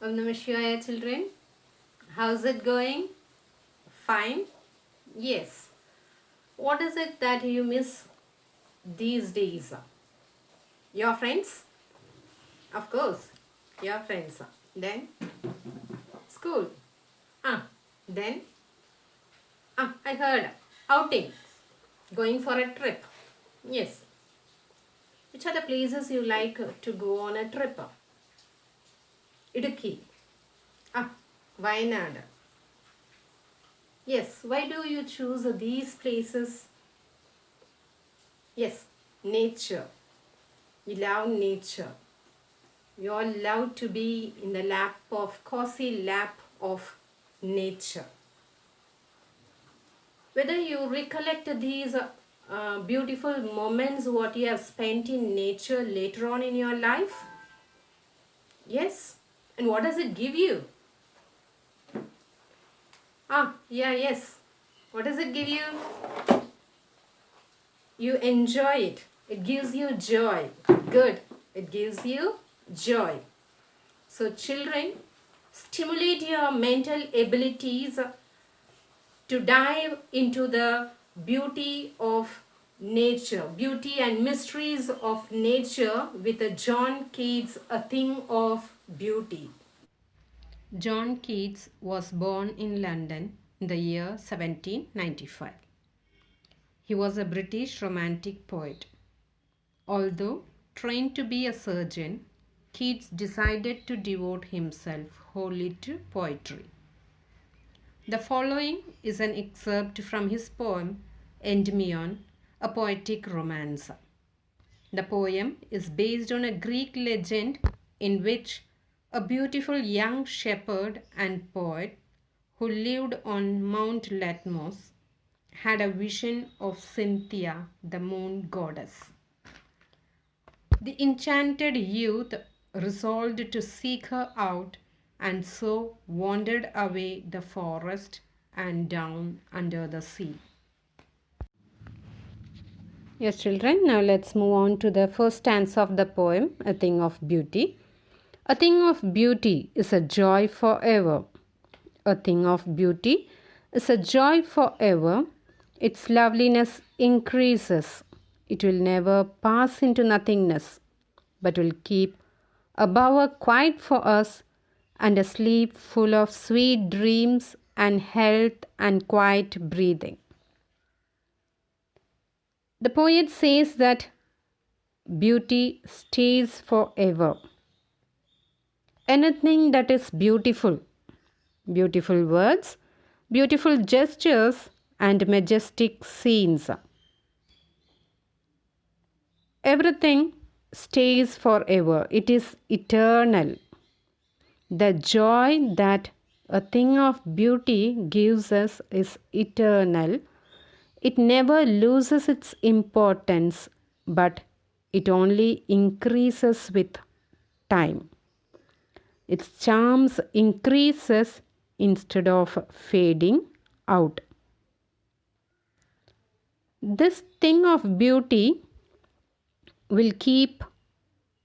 Om Namah Shivaya, children. How's it going? Fine? Yes. What is it that you miss these days? Your friends? Of course, your friends. Then school. Then I heard outing. Going for a trip. Yes. Which are the places you like to go on a trip? Idukki. Wayanad. Yes. Why do you choose these places? Yes. Nature. You love nature. You all love to be in the cozy lap of nature. Whether you recollect these beautiful moments what you have spent in nature later on in your life? Yes. And what does it give you? Yes. What does it give you? You enjoy it. It gives you joy. Good. It gives you joy. So children, stimulate your mental abilities to dive into the beauty of nature, beauty and mysteries of nature with John Keats' A Thing of Beauty. John Keats was born in London in the year 1795. He was a British romantic poet. Although trained to be a surgeon, Keats decided to devote himself wholly to poetry. The following is an excerpt from his poem Endymion, a poetic romance. The poem is based on a Greek legend in which a beautiful young shepherd and poet who lived on Mount Latmos had a vision of Cynthia, the moon goddess. The enchanted youth resolved to seek her out and so wandered away the forest and down under the sea. Yes, children, now let's move on to the first stanza of the poem, A Thing of Beauty. A thing of beauty is a joy forever. A thing of beauty is a joy forever. Its loveliness increases. It will never pass into nothingness, but will keep a bower quiet for us and a sleep full of sweet dreams and health and quiet breathing. The poet says that beauty stays forever. Anything that is beautiful, beautiful words, beautiful gestures, and majestic scenes, everything stays forever. It is eternal. The joy that a thing of beauty gives us is eternal. It never loses its importance, but it only increases with time. Its charms increases instead of fading out. This thing of beauty will keep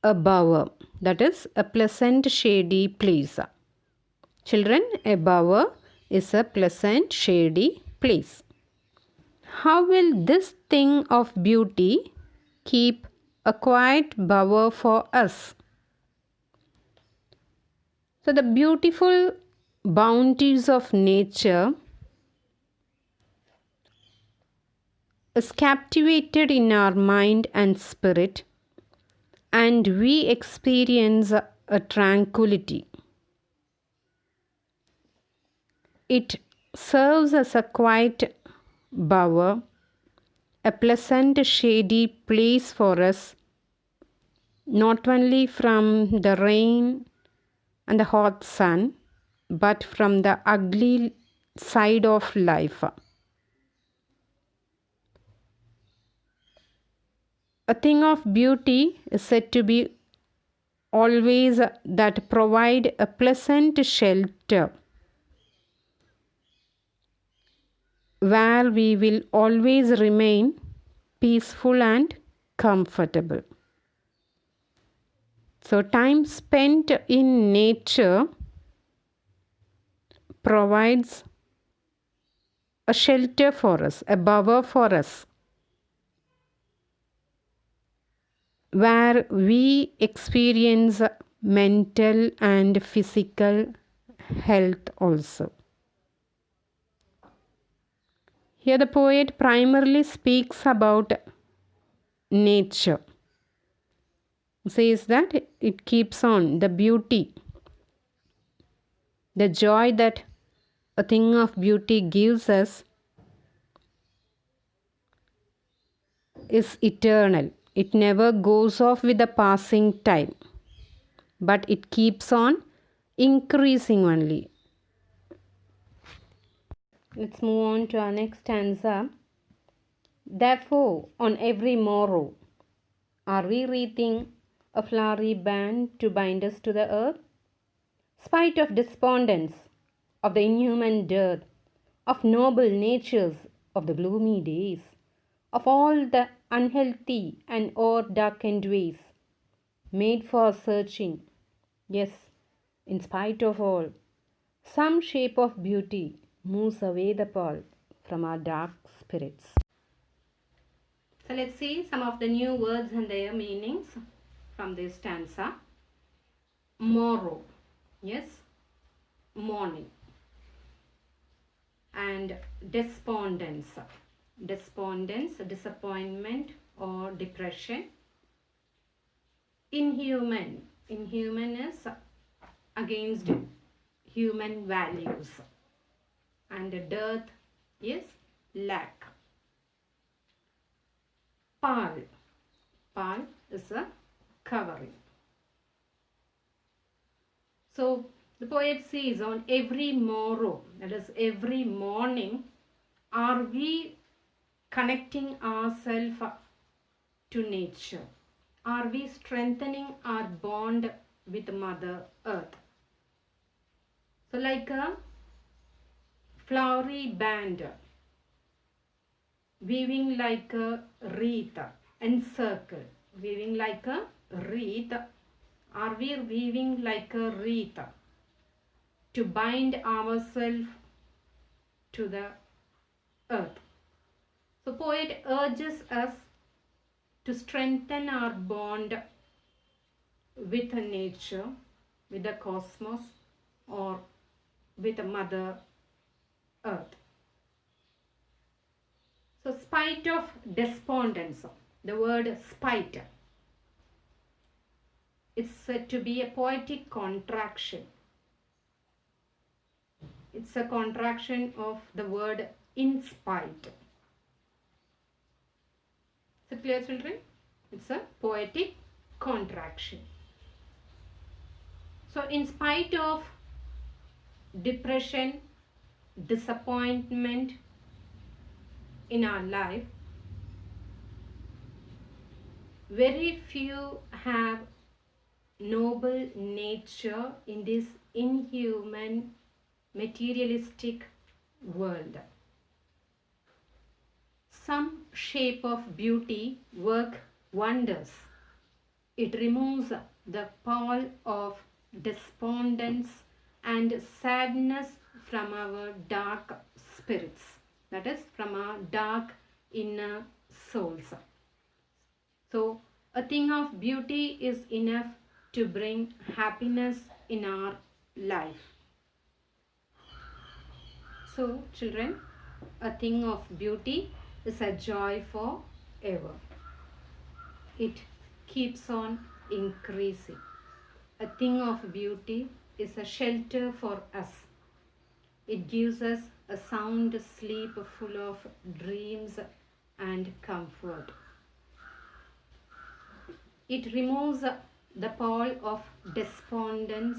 a bower, that is a pleasant shady place. Children, a bower is a pleasant shady place. How will this thing of beauty keep a quiet bower for us? So the beautiful bounties of nature is captivated in our mind and spirit, and we experience a tranquility. It serves as a quiet bower, a pleasant shady place for us, not only from the rain and the hot sun, but from the ugly side of life. A thing of beauty is said to be always that provide a pleasant shelter, where we will always remain peaceful and comfortable. So time spent in nature provides a shelter for us, a buffer for us, where we experience mental and physical health also. Here the poet primarily speaks about nature. Says that it keeps on the beauty, the joy that a thing of beauty gives us is eternal. It never goes off with the passing time, but it keeps on increasing only. Let's move on to our next stanza. Therefore, on every morrow, are we wreathing a flowery band to bind us to the earth? Spite of despondence, of the inhuman dearth, of noble natures, of the gloomy days, of all the unhealthy and o'er-darkened ways, made for searching, yes, in spite of all, some shape of beauty moves away the pall from our dark spirits. So let's see some of the new words and their meanings from this stanza. Morrow, yes, morning. And despondence, disappointment or depression. Inhuman is against human values. And dearth is lack. Pall is a covering. So the poet says, on every morrow, that is every morning, are we connecting ourselves to nature? Are we strengthening our bond with Mother Earth? So like a flowery band, weaving like a wreath, encircle, weaving like a wreath. Are we weaving like a wreath to bind ourselves to the earth? So poet urges us to strengthen our bond with nature, with the cosmos, or with Mother Earth. So spite of despondence, the word spite, it's said to be a poetic contraction. It's a contraction of the word in spite. Is it clear, children? It's a poetic contraction. So in spite of depression, disappointment in our life, very few have noble nature in this inhuman, materialistic world. Some shape of beauty work wonders. It removes the pall of despondence and sadness from our dark spirits, that is, from our dark inner souls. So a thing of beauty is enough to bring happiness in our life. So children, a thing of beauty is a joy forever. It keeps on increasing. A thing of beauty is a shelter for us. It gives us a sound sleep full of dreams and comfort. It removes the pall of despondence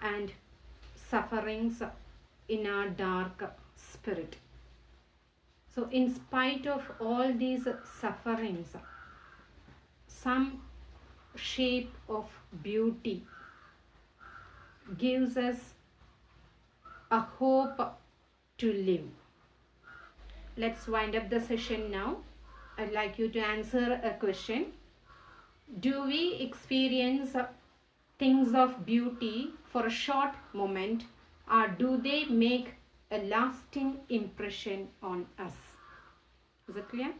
and sufferings in our dark spirit. So in spite of all these sufferings, some shape of beauty gives us a hope to live. Let's wind up the session now. I'd like you to answer a question. Do we experience things of beauty for a short moment or do they make a lasting impression on us? Is it clear?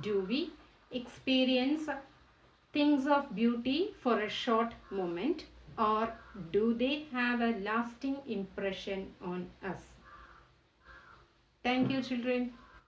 Do we experience things of beauty for a short moment, or do they have a lasting impression on us? Thank you, children.